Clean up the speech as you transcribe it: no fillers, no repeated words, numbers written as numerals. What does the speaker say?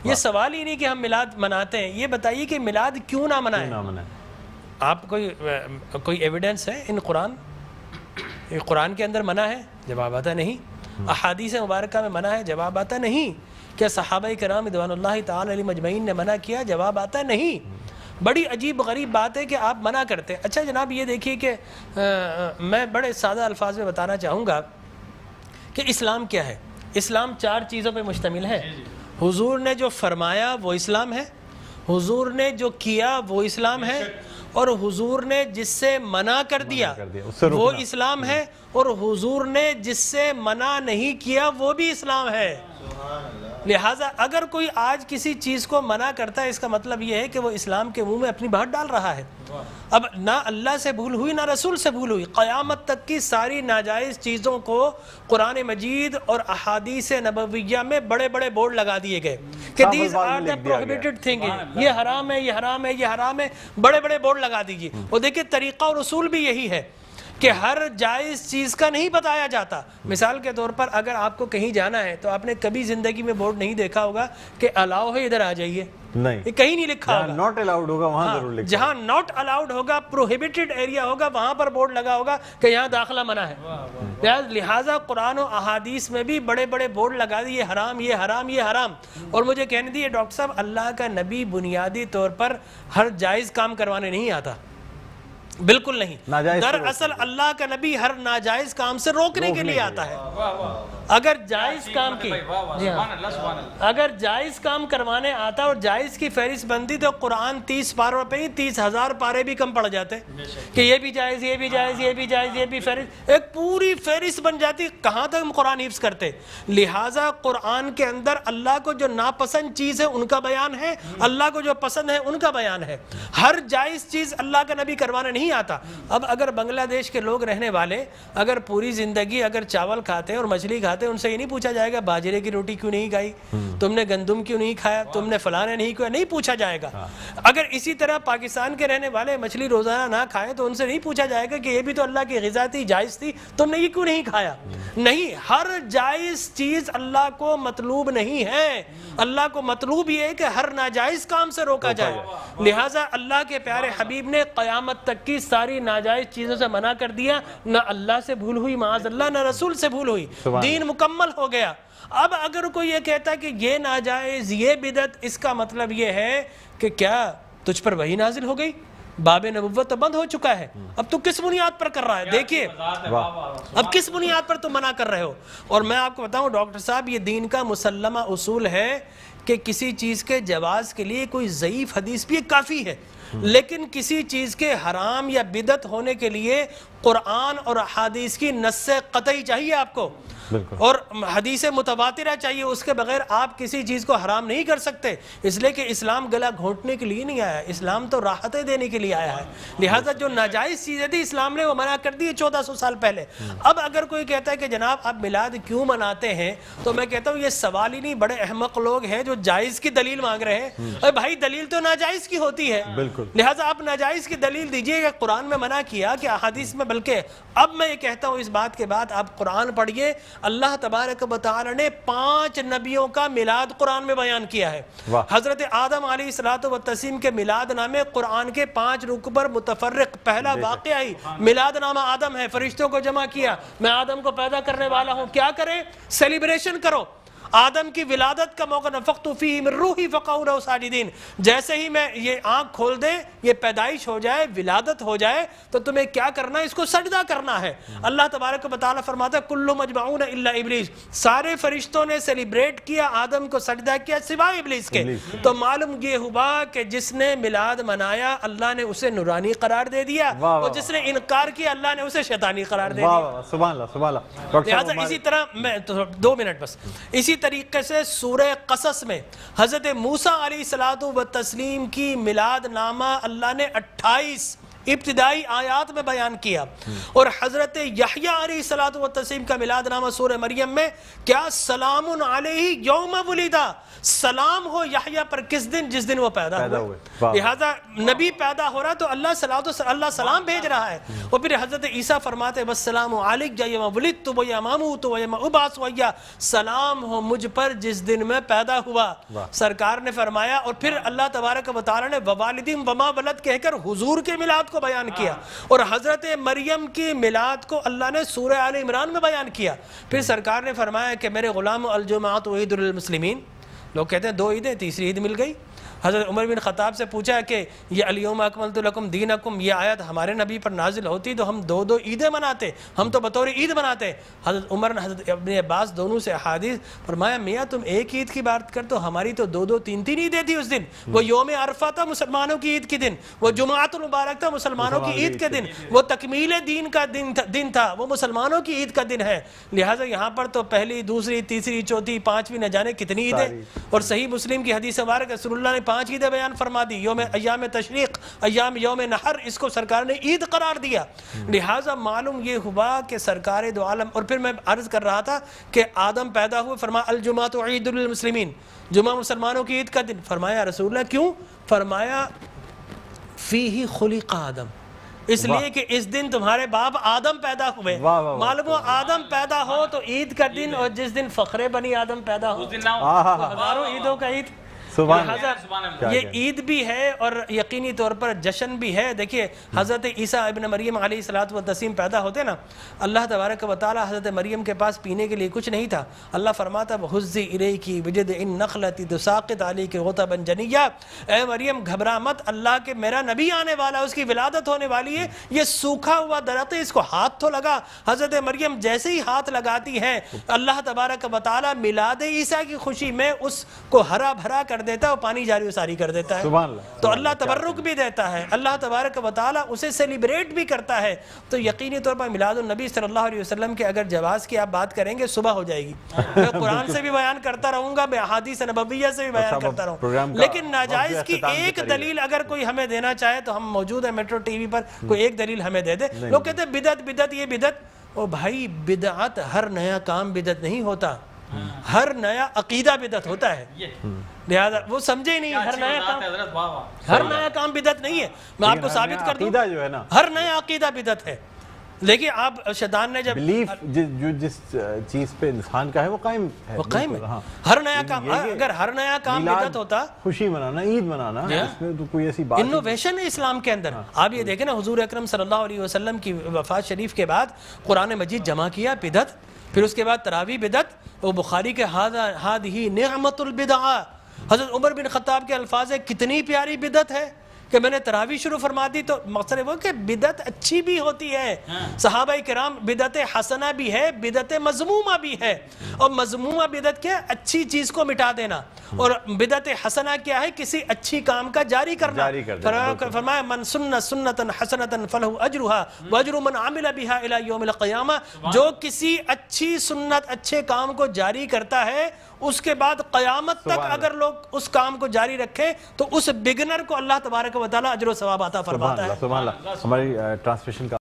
یہ سوال ہی نہیں کہ ہم میلاد مناتے ہیں، یہ بتائیے کہ میلاد کیوں نہ منائیں؟ آپ کوئی ایویڈنس ہے ان قرآن کے اندر منع ہے؟ جواب آتا نہیں۔ احادیث مبارکہ میں منع ہے؟ جواب آتا نہیں۔ کیا صحابہ کرام رضوان اللہ تعالی علیہ مجمعین نے منع کیا؟ جواب آتا نہیں۔ بڑی عجیب غریب بات ہے کہ آپ منع کرتے ہیں۔ اچھا جناب یہ دیکھیے کہ میں بڑے سادہ الفاظ میں بتانا چاہوں گا کہ اسلام کیا ہے۔ اسلام 4 چیزوں پہ مشتمل ہے۔ حضور نے جو فرمایا وہ اسلام ہے، حضور نے جو کیا وہ اسلام ہے، اور حضور نے جس سے منع کر دیا وہ اسلام ہے، اور حضور نے جس سے منع نہیں کیا وہ بھی اسلام ہے۔ لہٰذا اگر کوئی آج کسی چیز کو منع کرتا ہے، اس کا مطلب یہ ہے کہ وہ اسلام کے منہ میں اپنی بات ڈال رہا ہے۔ اب نہ اللہ سے بھول ہوئی نہ رسول سے بھول ہوئی، قیامت تک کی ساری ناجائز چیزوں کو قرآن مجید اور احادیث نبویہ میں بڑے بڑے بورڈ لگا دیے گئے کہ these are the prohibited thing, یہ حرام ہے، یہ حرام ہے، یہ حرام ہے، بڑے بڑے بورڈ لگا دیجیے۔ اور دیکھیے طریقہ اور اصول بھی یہی ہے کہ ہر جائز چیز کا نہیں بتایا جاتا۔ مثال کے طور پر اگر آپ کو کہیں جانا ہے تو آپ نے کبھی زندگی میں بورڈ نہیں دیکھا ہوگا کہ الاؤ ہے ادھر آ جائیے، یہ کہیں نہیں لکھا ہوگا۔ ناٹ الاؤڈ ہوگا وہاں ضرور لکھا، جہاں ناٹ الاؤڈ ہوگا، پروہیبٹڈ ایریا ہوگا، وہاں پر بورڈ لگا ہوگا کہ یہاں داخلہ منع ہے۔ لہٰذا قرآن و احادیث میں بھی بڑے بڑے بورڈ لگا دیے، یہ حرام، یہ حرام، یہ حرام۔ اور مجھے کہنے دیے ڈاکٹر صاحب، اللہ کا نبی بنیادی طور پر ہر جائز کام کروانے نہیں آتا، بالکل نہیں۔ دراصل اللہ کا نبی ہر ناجائز کام سے روکنے کے لیے آتا ہے۔ اگر جائز کام کی اگر جائز کام کروانے آتا اور جائز کی فہرست بنتی تو قرآن 30 پاروں پہ ہی 30,000 پارے بھی کم پڑ جاتے کہ یہ بھی جائز، یہ بھی جائز، یہ بھی جائز، یہ بھی فہرست، ایک پوری فہرست بن جاتی۔ کہاں تک ہم قرآن حفظ کرتے؟ لہٰذا قرآن کے اندر اللہ کو جو ناپسند چیز ہے ان کا بیان ہے، اللہ کو جو پسند ہے ان کا بیان ہے۔ ہر جائز چیز اللہ کا نبی کروانے نہیں آتا۔ اب اگر بنگلہ دیش کے لوگ رہنے والے اگر پوری زندگی اگر چاول کھاتے ہیں اور مچھلی کھاتے ہیں، ان سے یہ نہیں پوچھا جائے گا باجرے کی روٹی کیوں نہیں کھائی، تم نے گندم کیوں نہیں کھایا، تم نے فلانے نہیں کھایا، نہیں پوچھا جائے گا۔ اگر اسی طرح پاکستان کے رہنے والے مچھلی روزانہ نہ کھائے تو ان سے نہیں پوچھا جائے گا کہ یہ بھی تو اللہ کی غذا تھی، جائز تھی، تم نے یہ کیوں نہیں کھایا۔ نہیں، ہر جائز چیز اللہ کو مطلوب نہیں ہے، اللہ کو مطلوب یہ ہے کہ ہر ناجائز کام سے روکا جائے۔ لہٰذا اللہ کے پیارے حبیب نے قیامت تک کی ساری ناجائز چیزوں سے منع کر دیا، نہ اللہ سے بھول ہوئی معاذ اللہ، نہ رسول سے بھول ہوئی، دین مکمل ہو گیا۔ اب اگر کوئی یہ کہتا ہے کہ یہ ناجائز، یہ بدعت، اس کا مطلب یہ ہے کہ کیا تجھ پر وحی نازل ہو گئی؟ باب نبوت تو بند ہو چکا ہے، اب تو کس بنیاد پر کر رہا ہے؟ دیکھیے اب کس بنیاد پر تم منع کر رہے ہو۔ اور میں آپ کو بتاؤں ڈاکٹر صاحب، یہ دین کا مسلمہ اصول ہے کہ کسی چیز کے جواز کے لیے کوئی ضعیف حدیث بھی کافی ہے، لیکن کسی چیز کے حرام یا بدعت ہونے کے لیے قرآن اور احادیث کی نص قطعی چاہیے آپ کو، اور حدیث متواترہ چاہیے، اس کے بغیر آپ کسی چیز کو حرام نہیں کر سکتے۔ اس لیے کہ اسلام گلا گھونٹنے کے لیے نہیں آیا، اسلام تو راحتیں دینے کے لیے آیا ہے۔ لہٰذا جو ناجائز چیزیں تھی اسلام نے وہ منع کر دی 1400 سال پہلے۔ اب اگر کوئی کہتا ہے کہ جناب آپ میلاد کیوں مناتے ہیں، تو میں کہتا ہوں یہ سوال ہی نہیں، بڑے احمق لوگ ہیں جو جائز کی دلیل مانگ رہے ہیں۔ ارے بھائی دلیل تو ناجائز کی ہوتی ہے، لہٰذا آپ ناجائز کی دلیل دیجئے کہ قرآن میں منع کیا کہ احادیث میں، بلکہ اب میں یہ کہتا ہوں اس بات کے بعد آپ قرآن پڑھیے، اللہ تبارک و تعالی نے 5 نبیوں کا میلاد قرآن میں بیان کیا ہے۔ حضرت آدم علیہ الصلوۃ والتسلیم کے میلاد نامے قرآن کے 5 رکوع پر متفرق پہلا واقعہ ہی میلاد نامہ آدم ہے۔ فرشتوں کو جمع کیا، میں آدم کو پیدا کرنے والا ہوں، کیا کریں؟ سیلیبریشن کرو۔ آدم کی ولادت کا موقع، نفخت فیہ من روحی فقعوا لہ ساجدین، جیسے ہی میں یہ آنکھ کھول دے، یہ پیدائش ہو جائے، ولادت ہو جائے، تو تمہیں کیا کرنا ہے؟ اس کو سجدہ کرنا ہے۔ اللہ تبارک و تعالیٰ فرماتا ہے کل مجمعون الا ابلیس، سارے فرشتوں نے سیلیبریٹ کیا، آدم کو سجدہ کیا سوائے ابلیس کے۔ تو معلوم یہ ہوا کہ جس نے میلاد منایا اللہ نے اسے نورانی قرار دے دیا، اور جس نے انکار کیا اللہ نے اسے شیطانی قرار دے دیا۔ سبحان اللہ سبحان اللہ۔ لہٰذا اسی طرح میں 2 منٹ بس، اسی طریقے سے سورہ قصص میں حضرت موسیٰ علیہ الصلوۃ والتسلیم کی میلاد نامہ اللہ نے 28 ابتدائی آیات میں بیان کیا. اور حضرت یحییٰ علیہ الصلوۃ والتسلیم کا میلاد نامہ سورہ مریم میں کیا سلام علیہ یوم ولدا، سلام ہو یحییٰ پر کس دن؟ جس دن وہ پیدا ہوئے. لہذا نبی پیدا ہو رہا تو اللہ سلام بھیج رہا ہے. اور پھر حضرت عیسیٰ فرماتے ہیں والسلام علیک یوم ولدت ویوم اموت ویوم ابعث حیا، سلام ہو مجھ پر جس دن میں پیدا ہوا. سرکار نے فرمایا. اور پھر اللہ تبارک و تعالی نے ووالدین وما ولد کہہ کر حضور کے میلاد کو بیان کیا. اور حضرت مریم کی میلاد کو اللہ نے سورہ آل عمران میں بیان کیا. پھر سرکار نے فرمایا کہ میرے غلام الجمعۃ عید للمسلمین. لوگ کہتے ہیں 2 عیدیں، تیسری عید مل گئی. حضرت عمر بن خطاب سے پوچھا کہ یہ الیوم اکملت لکم دینکم، یہ آیت ہمارے نبی پر نازل ہوتی تو ہم 2 عیدیں مناتے، ہم تو بطور عید مناتے. حضرت عمر نے حضرت ابن عباس دونوں سے احادیث فرمایا میاں تم ایک عید کی بات کر تو ہماری تو 2 3 عیدیں تھی اس دن. وہ یوم عرفہ تھا مسلمانوں کی عید کے دن، وہ جمعۃ المبارک تھا مسلمانوں کی عید کے دن، وہ تکمیل دین کا دن تھا، وہ مسلمانوں کی عید کا دن ہے. لہٰذا یہاں پر تو پہلی، دوسری، تیسری، چوتھی، 5ویں نہ جانے کتنی عیدیں. اور صحیح مسلم کی حدیث مبارک رسول اللہ نے 5 عیدیں بیان فرما دی. ایام تشریق، یوم نحر، اس کو سرکار نے عید قرار دیا. لہٰذا معلوم یہ ہوا کہ سرکار دو عالم. اور پھر میں عرض کر رہا تھا کہ آدم پیدا ہوئے، فرمایا الجمعۃ عید للمسلمین، جمعہ مسلمانوں کی عید کا دن. فرمایا رسول اللہ کیوں؟ فرمایا فیہ خلق آدم، اس لیے کہ اس دن تمہارے باپ آدم پیدا ہوئے. معلوم ہو آدم پیدا ہو تو عید کا دن، اور جس دن فخر بنی آدم پیدا ہو ہزاروں عیدوں کا عید. یہ عید بھی ہے اور یقینی طور پر جشن بھی ہے. دیکھیے حضرت عیسیٰ ابن مریم علیہ الصلوۃ والتسلیم پیدا ہوتے نا، اللہ تبارک و تعالی حضرت مریم کے پاس پینے کے لیے کچھ نہیں تھا. اللہ فرماتا وَحُزِّ إِلَيْكِ بِجِذْعِ النَّخْلَةِ تُسَاقِطْ عَلَيْكِ رُطَبًا جَنِيًّا، اے مریم گھبرا مت، اللہ کے میرا نبی آنے والا، اس کی ولادت ہونے والی ہے. یہ سوکھا ہوا درخت ہے، اس کو ہاتھ تو لگا. حضرت مریم جیسے ہی ہاتھ لگاتی ہے اللہ تبارک و تعالی میلاد عیسیٰ کی خوشی میں اس کو ہرا بھرا کر دیتا ہے اور پانی جاری و ساری کر دیتا ہے. تو اللہ تبرک بھی دیتا ہے، اللہ تبارک و تعالی اسے سیلیبریٹ بھی کرتا ہے. تو یقینی طور پر میلاد النبی صلی اللہ علیہ وسلم کے اگر جواز کی آپ بات کریں گے صبح ہو جائے گی. میں قرآن سے بھی بیان کرتا رہوں گا، میں احادیث نبویہ سے بھی بیان کرتا رہوں. لیکن ناجائز کی ایک دلیل اگر کوئی ہمیں دینا چاہے تو ہم موجود ہیں میٹرو ٹی وی پر، کوئی ایک دلیل ہمیں دے دے. لوگ کہتے ہیں بدعت بدعت یہ بدعت. او بھائی بدعت، ہر نیا کام بدعت نہیں ہوتا، ہر نیا عقیدہ بدعت ہوتا ہے. لہذا وہ سمجھے ہی نہیں، ہر نیا کام بدعت نہیں ہے. میں آپ کو ثابت کر دوں ہر نیا عقیدہ بدعت ہے. لیکن آپ شیطان نے جب بلیف جو جس چیز پہ انسان کا ہے وہ قائم ہے، وہ قائم ہے. ہر نیا کام، اگر ہر نیا کام بدعت ہوتا، خوشی منانا، عید منانا، اس میں تو کوئی ایسی بات انوویشن ہے اسلام کے اندر. آپ یہ دیکھیں نا حضور اکرم صلی اللہ علیہ وسلم کی وفات شریف کے بعد قرآن مجید جمع کیا، بدعت. پھر اس کے بعد تراویح بدعت. وہ بخاری کے ہذہ نعمت البدع. حضرت عمر بن خطاب کے الفاظ ہے کتنی پیاری بدعت ہے کہ میں نے تراویح شروع فرما دی. تو مقصد وہ کہ بدعت اچھی بھی ہوتی ہے. صحابہ کرام بدعت حسنہ بھی ہے، بدعت مذمومہ بھی ہے. اور مذمومہ بدعت کیا ہے؟ اچھی چیز کو مٹا دینا. اور بدعت حسنہ کیا ہے؟ کسی اچھی کام کا جاری کرنا. فرمایا من سن سنتا حسنتا فلہ اجرھا واجر من عمل بھا الی یوم القیامہ. جو کسی اچھی سنت، اچھے کام کو جاری کرتا ہے، اس کے بعد قیامت تک اگر لوگ اس کام کو جاری رکھیں تو اس بگنر کو اللہ تبارک و تعالی اجر و ثواب عطا فرماتا ہے. ہماری ٹرانسلیشن کا